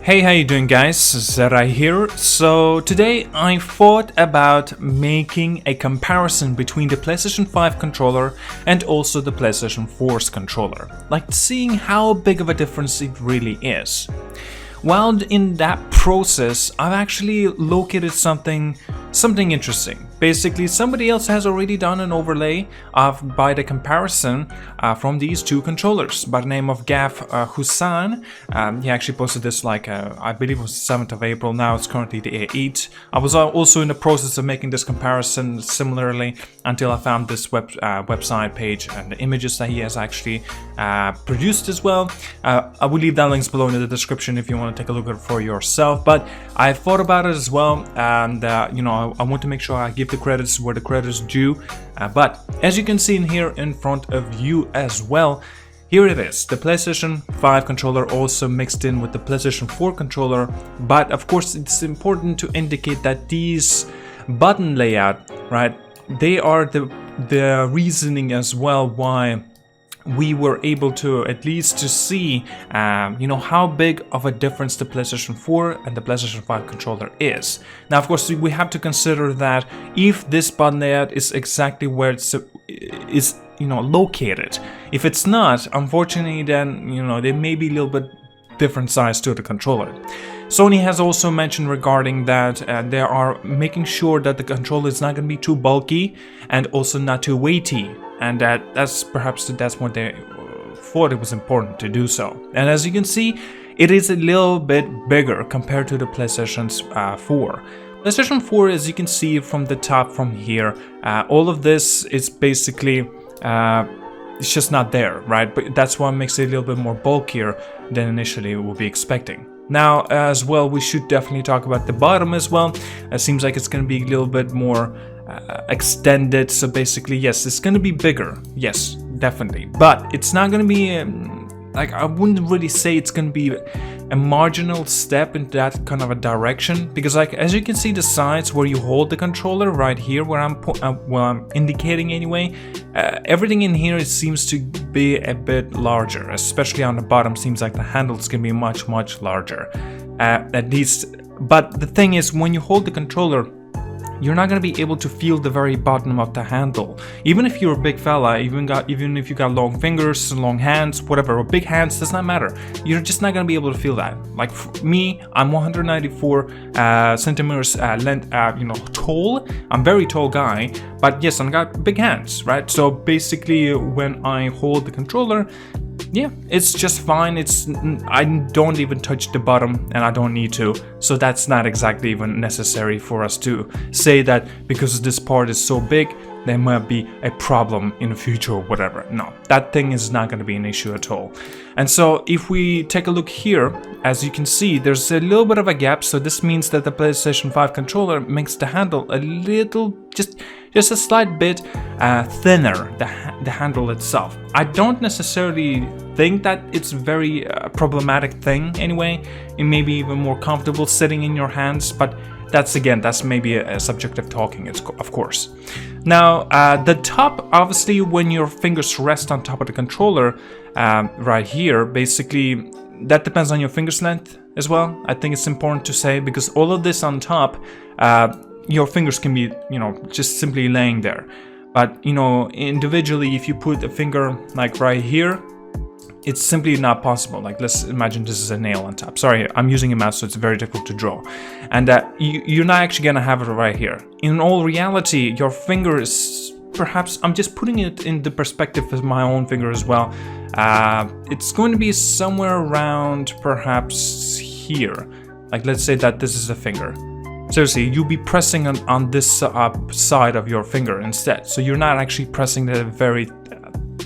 Hey, how you doing guys? ZDEyE here. So today I thought about making a comparison between the PlayStation 5 controller and also the PlayStation 4's controller. Like seeing how big of a difference it really is. While in that process, I've actually located something interesting. Basically, somebody else has already done an overlay by the comparison from these two controllers by the name of Gaf Hussan. He actually posted this like, I believe it was the 7th of April, now it's currently the 8th. I was also in the process of making this comparison similarly until I found this website page and the images that he has actually produced as well. I will leave that links below in the description if you want to take a look at it for yourself, but I thought about it as well, and you know, I want to make sure I give the credits where the credits due, but as you can see in here in front of you as well, here it is, the PlayStation 5 controller also mixed in with the PlayStation 4 controller. But of course it's important to indicate that these button layout, right, they are the reasoning as well why we were able to at least to see you know, how big of a difference the PlayStation 4 and the PlayStation 5 controller is. Now of course we have to consider that if this button layout is exactly where it's you know, located. If it's not, unfortunately, then you know, there may be a little bit different size to the controller. Sony has also mentioned regarding that they are making sure that the controller is not going to be too bulky and also not too weighty, and that's what they thought it was important to do so. And as you can see, it is a little bit bigger compared to the PlayStation's 4. PlayStation 4, as you can see from the top from here, all of this is basically it's just not there, right? But that's what makes it a little bit more bulkier than initially we would be expecting. Now as well, we should definitely talk about the bottom as well. It seems like it's going to be a little bit more extended, so basically yes, it's going to be bigger, yes, definitely, but it's not going to be like, I wouldn't really say it's going to be a marginal step in that kind of a direction, because like as you can see the sides where you hold the controller right here where I'm indicating anyway, everything in here it seems to be a bit larger, especially on the bottom. Seems like the handles can be much larger, at least. But the thing is, when you hold the controller, you're not going to be able to feel the very bottom of the handle. Even if you're a big fella, even if you got long fingers, long hands, whatever, or big hands, does not matter. You're just not going to be able to feel that. Like for me, I'm 194 centimeters length, you know, tall. I'm a very tall guy, but yes, I've got big hands, right? So basically, when I hold the controller, yeah, it's just fine. I don't even touch the bottom, and I don't need to, so that's not exactly even necessary for us to say that because this part is so big there might be a problem in the future or whatever. No, that thing is not going to be an issue at all. And so if we take a look here, as you can see, there's a little bit of a gap, so this means that the PlayStation 5 controller makes the handle a little, just a slight bit thinner, the handle itself. I don't necessarily think that it's a very problematic thing anyway. It may be even more comfortable sitting in your hands, but that's maybe a subjective talking, of course. Now the top, obviously when your fingers rest on top of the controller right here, basically that depends on your finger's length as well. I think it's important to say, because all of this on top, your fingers can be, you know, just simply laying there. But you know, individually, if you put a finger like right here, it's simply not possible. Like let's imagine this is a nail on top. Sorry, I'm using a mouse, so it's very difficult to draw. And you're not actually gonna have it right here. In all reality, your finger is perhaps, I'm just putting it in the perspective of my own finger as well. It's going to be somewhere around perhaps here. Like let's say that this is a finger. Seriously, you'll be pressing on this side of your finger instead. So you're not actually pressing the very,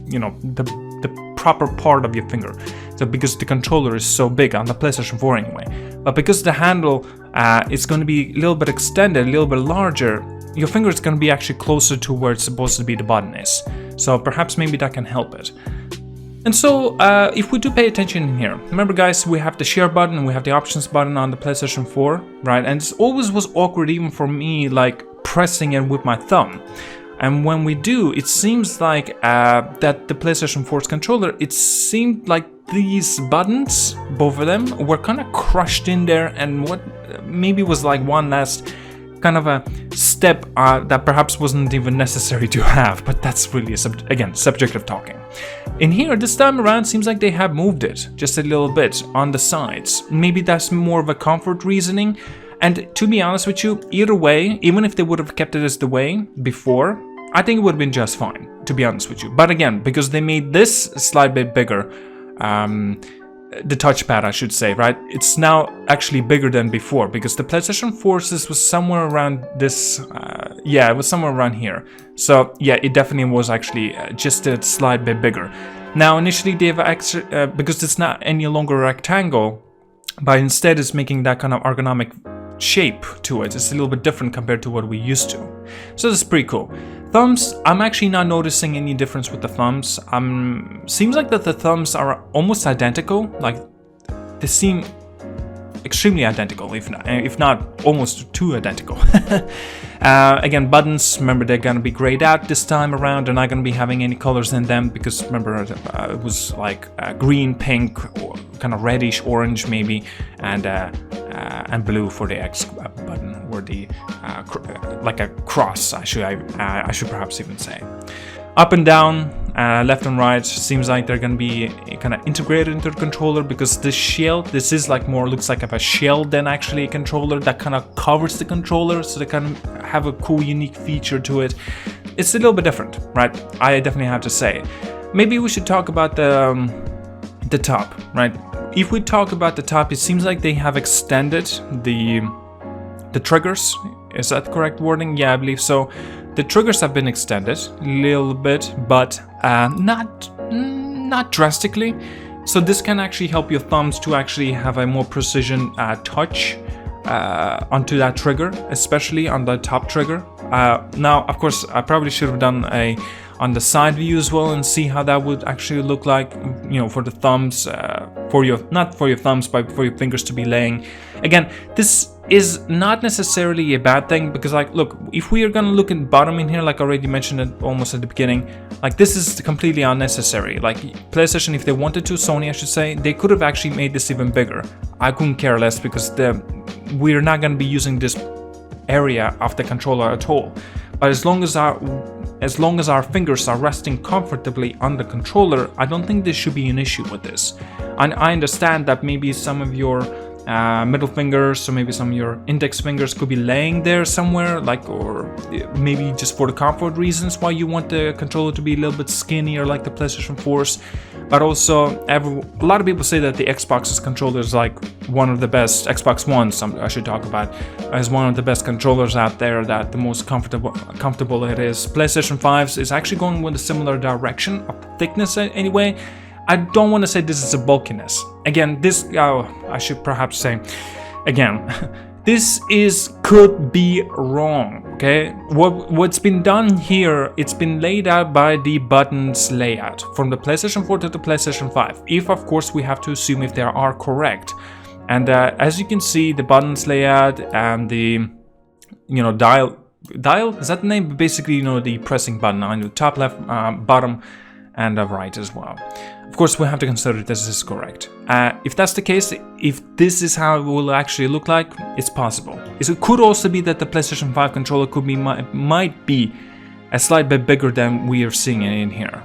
you know, the proper part of your finger. So because the controller is so big on the PlayStation 4 anyway, but because the handle is going to be a little bit extended, a little bit larger, your finger is going to be actually closer to where it's supposed to be the button is. So perhaps maybe that can help it. And so if we do pay attention in here, remember guys, we have the share button and we have the options button on the PlayStation 4, right? And it always was awkward even for me, like pressing it with my thumb. And when we do, it seems like that the PlayStation 4's controller, it seemed like these buttons, both of them, were kind of crushed in there, and what maybe was like one last kind of a step that perhaps wasn't even necessary to have, but that's really again subjective talking. In here, this time around, seems like they have moved it just a little bit on the sides. Maybe that's more of a comfort reasoning. And to be honest with you, either way, even if they would have kept it as the way before, I think it would have been just fine, to be honest with you. But again, because they made this a slight bit bigger, the touchpad, I should say, right? It's now actually bigger than before, because the PlayStation 4's was somewhere around this, yeah, it was somewhere around here. So yeah, it definitely was actually just a slight bit bigger. Now initially they've actually, because it's not any longer a rectangle, but instead it's making that kind of ergonomic shape to it. It's a little bit different compared to what we used to. So this is pretty cool. Thumbs, I'm actually not noticing any difference with the thumbs. Seems like that the thumbs are almost identical. Like they seem extremely identical, if not almost too identical. Again, buttons, remember they're gonna be grayed out this time around. They're not gonna be having any colors in them because remember it was like green, pink, or kind of reddish orange maybe, and blue for the X button, or the like a cross. I should perhaps even say. Up and down, left and right, seems like they're gonna be kind of integrated into the controller, because this shell, this is like more looks like a shell than actually a controller that kind of covers the controller, so they kind of have a cool, unique feature to it. It's a little bit different, right? I definitely have to say. Maybe we should talk about the top, right? If we talk about the top, it seems like they have extended the triggers. Is that correct wording? Yeah, I believe so. The triggers have been extended a little bit, but not drastically. So this can actually help your thumbs to actually have a more precision touch onto that trigger, especially on the top trigger. Now, of course, I probably should have done on the side view as well and see how that would actually look like, you know, for the thumbs, not for your thumbs, but for your fingers to be laying. Again, this is not necessarily a bad thing, because like, look, if we are gonna look at bottom in here, like I already mentioned it almost at the beginning, like this is completely unnecessary. Like PlayStation, if they wanted to, Sony I should say, they could have actually made this even bigger. I couldn't care less, because we're not gonna be using this area of the controller at all. But as long as our fingers are resting comfortably on the controller, I don't think there should be an issue with this. And I understand that maybe some of your middle fingers, or maybe some of your index fingers could be laying there somewhere, like, or maybe just for the comfort reasons why you want the controller to be a little bit skinnier like the PlayStation 4's. But also, a lot of people say that the Xbox's controller is like one of the best, Xbox One, I should talk about, as one of the best controllers out there, that the most comfortable it is. PlayStation 5's is actually going with a similar direction of thickness anyway. I don't want to say this is a bulkiness. Again, this, I should perhaps say, again, this could be wrong, okay? What's been done here, it's been laid out by the buttons layout from the PlayStation 4 to the PlayStation 5. If, of course, we have to assume if they are correct. And as you can see, the buttons layout and the, you know, dial, is that the name? Basically, you know, the pressing button on the top left, bottom, and right as well. Of course, we have to consider this is correct. If that's the case, if this is how it will actually look like, it's possible. It could also be that the PlayStation 5 controller could be might be a slight bit bigger than we are seeing it in here.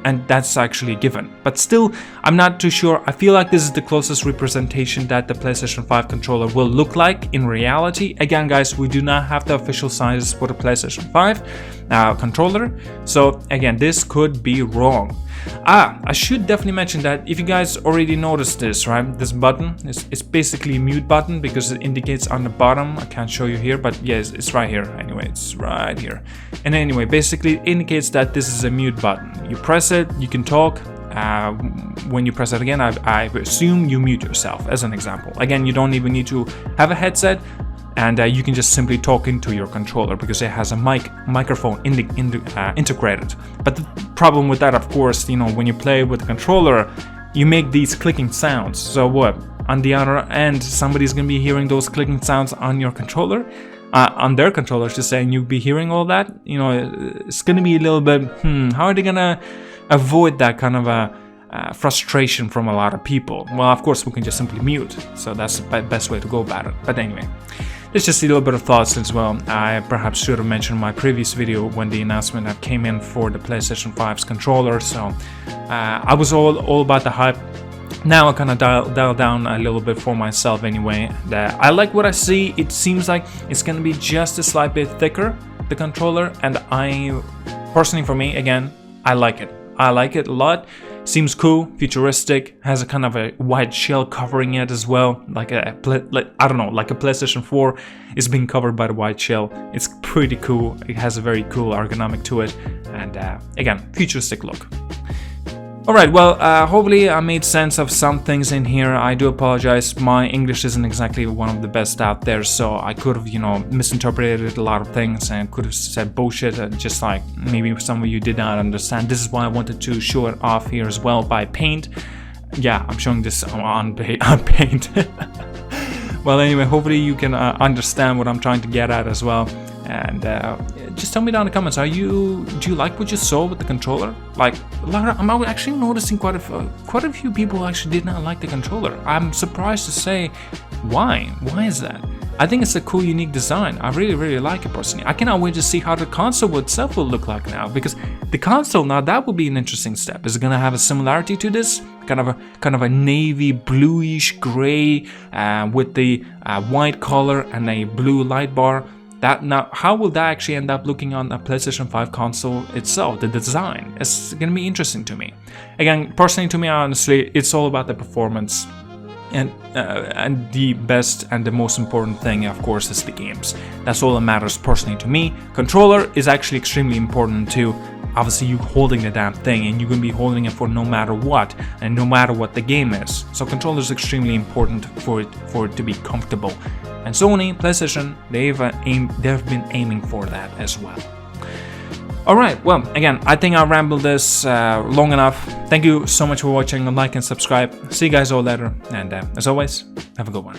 And that's actually a given. But still, I'm not too sure. I feel like this is the closest representation that the PlayStation 5 controller will look like in reality. Again, guys, we do not have the official sizes for the PlayStation 5 controller. So again, this could be wrong. I should definitely mention that if you guys already noticed this, right? This button is basically a mute button because it indicates on the bottom. I can't show you here, but yes, it's right here. Anyway, it's right here. And anyway, basically it indicates that this is a mute button. You press it, you can talk. When you press it again, I assume you mute yourself, as an example. Again, you don't even need to have a headset, and you can just simply talk into your controller because it has a microphone integrated. But the problem with that, of course, you know, when you play with the controller, you make these clicking sounds. So what? On the other end, somebody's gonna be hearing those clicking sounds on your controller. on their controllers, just saying you'll be hearing all that. You know, it's gonna be a little bit, how are they gonna avoid that kind of a frustration from a lot of people? Well, of course, we can just simply mute, so that's the best way to go about it. But anyway, there's just a little bit of thoughts as well. I perhaps should have mentioned in my previous video when the announcement that came in for the PlayStation 5's controller, so I was all about the hype. Now I kind of dial down a little bit for myself anyway. I like what I see. It seems like it's going to be just a slight bit thicker, the controller, and I, personally for me, again, I like it. I like it a lot. Seems cool, futuristic, has a kind of a white shell covering it as well, like I don't know, like a PlayStation 4 is being covered by the white shell. It's pretty cool. It has a very cool ergonomic to it, and again, futuristic look. Alright, well, hopefully I made sense of some things in here. I do apologize, my English isn't exactly one of the best out there, so I could have, you know, misinterpreted a lot of things and could have said bullshit, just like maybe some of you did not understand. This is why I wanted to show it off here as well by paint. Yeah, I'm showing this on paint. Well, anyway, hopefully you can understand what I'm trying to get at as well. And just tell me down in the comments, do you like what you saw with the controller? Like, I'm actually noticing quite a few people actually did not like the controller. I'm surprised to say why. Why is that? I think it's a cool, unique design. I really like it personally. I cannot wait to see how the console itself will look like now, because the console now, that will be an interesting step. Is it gonna have a similarity to this? Kind of a navy bluish gray with the white color and a blue light bar. Now, how will that actually end up looking on a PlayStation 5 console itself, the design? It's going to be interesting to me. Again, personally to me, honestly, it's all about the performance. And the best and the most important thing, of course, is the games. That's all that matters personally to me. Controller is actually extremely important too. Obviously, you holding the damn thing, and you're going to be holding it for no matter what, and no matter what the game is. So controller is extremely important for it to be comfortable. And Sony, PlayStation, they've been aiming for that as well. Alright, well, again, I think I rambled this long enough. Thank you so much for watching. Like and subscribe. See you guys all later. And as always, have a good one.